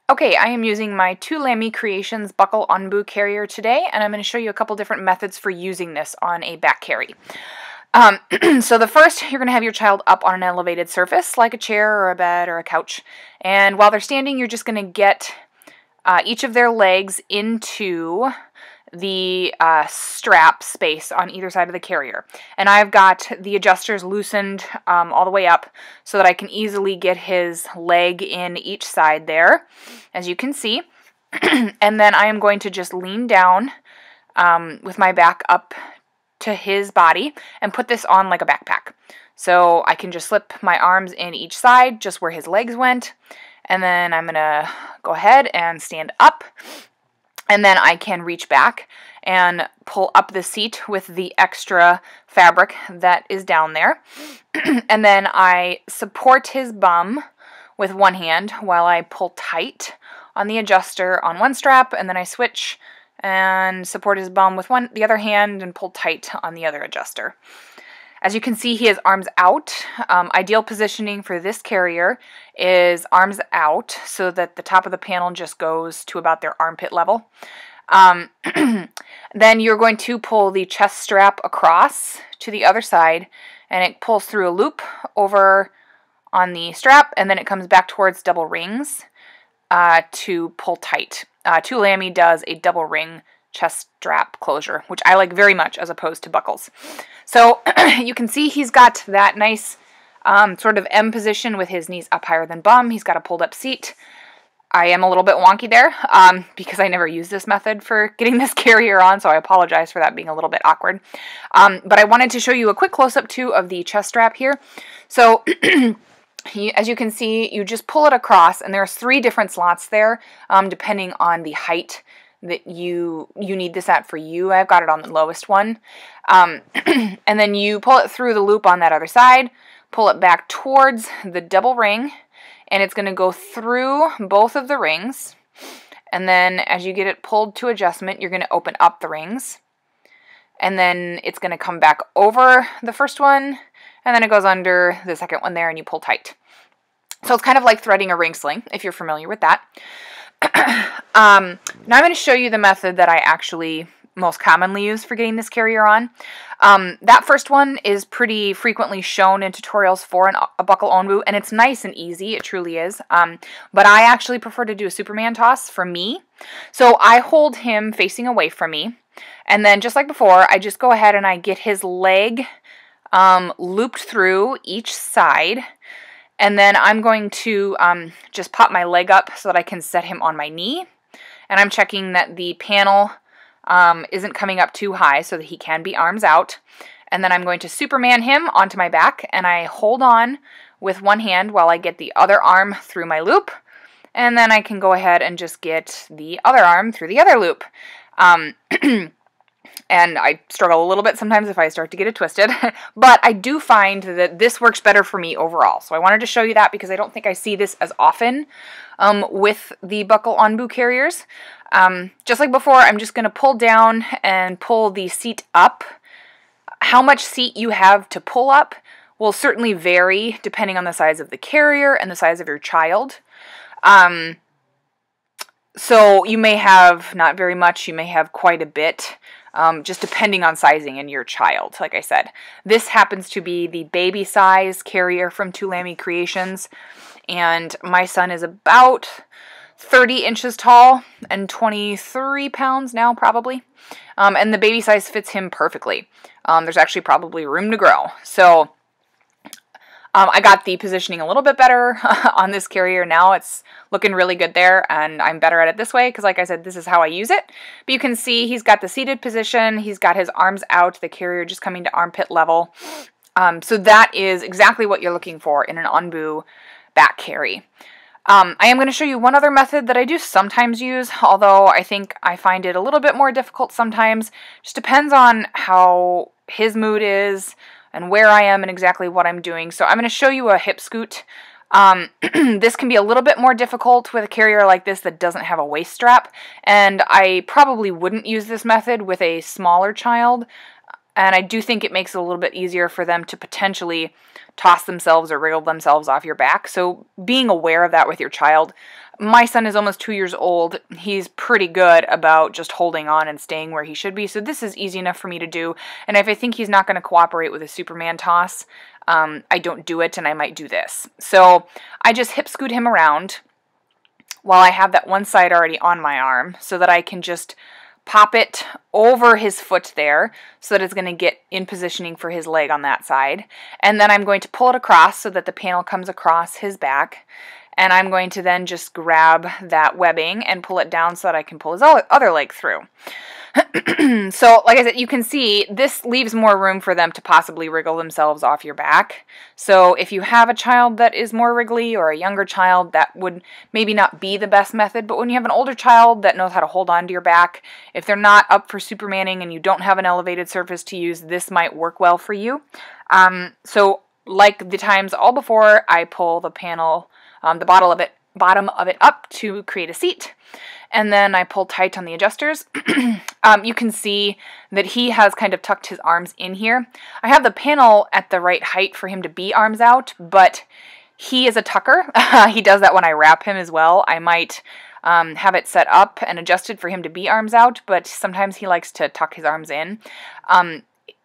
Okay, I am using my Tulami Creations Buckle Onbu carrier today, and I'm going to show you a couple different methods for using this on a back carry. So the first, you're going to have your child up on an elevated surface, like a chair or a bed or a couch, and while they're standing, you're just going to get each of their legs into the strap space on either side of the carrier. And I've got the adjusters loosened all the way up so that I can easily get his leg in each side there, as you can see. And then I am going to just lean down with my back up to his body and put this on like a backpack. So I can just slip my arms in each side, just where his legs went. And then I'm going to go ahead and stand up. And then I can reach back and pull up the seat with the extra fabric that is down there. And then I support his bum with one hand while I pull tight on the adjuster on one strap, and then I switch and support his bum with the other hand and pull tight on the other adjuster. As you can see, he has arms out. Ideal positioning for this carrier is arms out so that the top of the panel just goes to about their armpit level. Then you're going to pull the chest strap across to the other side, and it pulls through a loop over on the strap, and then it comes back towards double rings to pull tight. Tulami does a double ring chest strap closure, which I like very much as opposed to buckles. So you can see he's got that nice sort of M position with his knees up higher than bum. He's got a pulled up seat. I am a little bit wonky there because I never used this method for getting this carrier on, so I apologize for that being a little bit awkward. But I wanted to show you a quick close-up too of the chest strap here. So as you can see, you just pull it across, and there's 3 different slots there depending on the height that you need this at for you. I've got it on the lowest one. And then you pull it through the loop on that other side, pull it back towards the double ring, and it's going to go through both of the rings. And then as you get it pulled to adjustment, you're going to open up the rings. And then it's going to come back over the first one, and then it goes under the second one there, and you pull tight. So it's kind of like threading a ring sling, if you're familiar with that. Now I'm going to show you the method that I actually most commonly use for getting this carrier on. That first one is pretty frequently shown in tutorials for a buckle onbu, and it's nice and easy, it truly is. But I actually prefer to do a Superman toss for me. So I hold him facing away from me, and then just like before, I just go ahead and I get his leg looped through each side. And then I'm going to just pop my leg up so that I can set him on my knee. And I'm checking that the panel isn't coming up too high so that he can be arms out. And then I'm going to Superman him onto my back, and I hold on with one hand while I get the other arm through my loop. And then I can go ahead and just get the other arm through the other loop. And I struggle a little bit sometimes if I start to get it twisted, but I do find that this works better for me overall. So I wanted to show you that because I don't think I see this as often with the buckle onbu carriers. Just like before, I'm just going to pull down and pull the seat up. How much seat you have to pull up will certainly vary depending on the size of the carrier and the size of your child. So you may have not very much, you may have quite a bit. Just depending on sizing and your child, like I said. This happens to be the baby size carrier from Tulami Creations, and my son is about 30 inches tall and 23 pounds now, probably. And the baby size fits him perfectly. There's actually probably room to grow. So I got the positioning a little bit better on this carrier now. It's looking really good there, and I'm better at it this way because, like I said, this is how I use it. But you can see he's got the seated position. He's got his arms out, the carrier just coming to armpit level. So that is exactly what you're looking for in an onbu back carry. I am going to show you one other method that I do sometimes use, although I think I find it a little bit more difficult sometimes. Just depends on how his mood is and where I am and exactly what I'm doing. So I'm going to show you a hip scoot. This can be a little bit more difficult with a carrier like this that doesn't have a waist strap, and I probably wouldn't use this method with a smaller child, and I do think it makes it a little bit easier for them to potentially toss themselves or wriggle themselves off your back. So being aware of that with your child My son is almost 2 years old. He's pretty good about just holding on and staying where he should be, so this is easy enough for me to do. And if I think he's not going to cooperate with a Superman toss, I don't do it, and I might do this. So I just hip scoot him around while I have that one side already on my arm, so that I can just pop it over his foot there, so that it's going to get in positioning for his leg on that side. And then I'm going to pull it across so that the panel comes across his back. And I'm going to then just grab that webbing and pull it down so that I can pull his other leg through. So, like I said, you can see this leaves more room for them to possibly wriggle themselves off your back. So if you have a child that is more wriggly, or a younger child, that would maybe not be the best method. But when you have an older child that knows how to hold on to your back, if they're not up for Supermaning and you don't have an elevated surface to use, this might work well for you. So like the times all before, I pull the panel, the bottom of it up to create a seat, and then I pull tight on the adjusters. You can see that he has kind of tucked his arms in here. I have the panel at the right height for him to be arms out, but he is a tucker. He does that when I wrap him as well. I might have it set up and adjusted for him to be arms out, but sometimes he likes to tuck his arms in.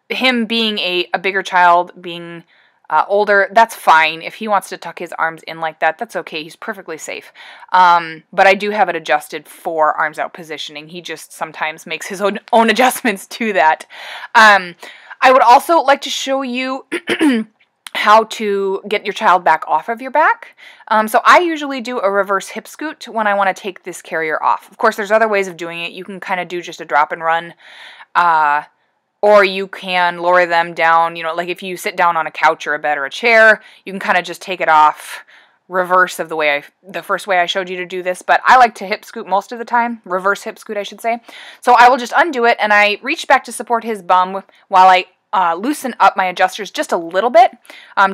Him being a bigger child, being older, that's fine. If he wants to tuck his arms in like that, that's okay. He's perfectly safe. But I do have it adjusted for arms out positioning. He just sometimes makes his own adjustments to that. I would also like to show you how to get your child back off of your back. So I usually do a reverse hip scoot when I want to take this carrier off. Of course, there's other ways of doing it. You can kind of do just a drop and run, or you can lower them down, you know, like if you sit down on a couch or a bed or a chair, you can kind of just take it off reverse of the first way I showed you to do this. But I like to hip scoot most of the time, reverse hip scoot I should say. So I will just undo it, and I reach back to support his bum while I loosen up my adjusters just a little bit,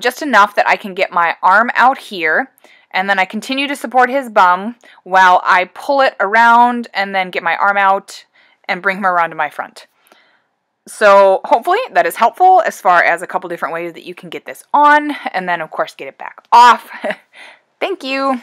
just enough that I can get my arm out here, and then I continue to support his bum while I pull it around and then get my arm out and bring him around to my front. So hopefully that is helpful as far as a couple different ways that you can get this on, and then of course get it back off. Thank you.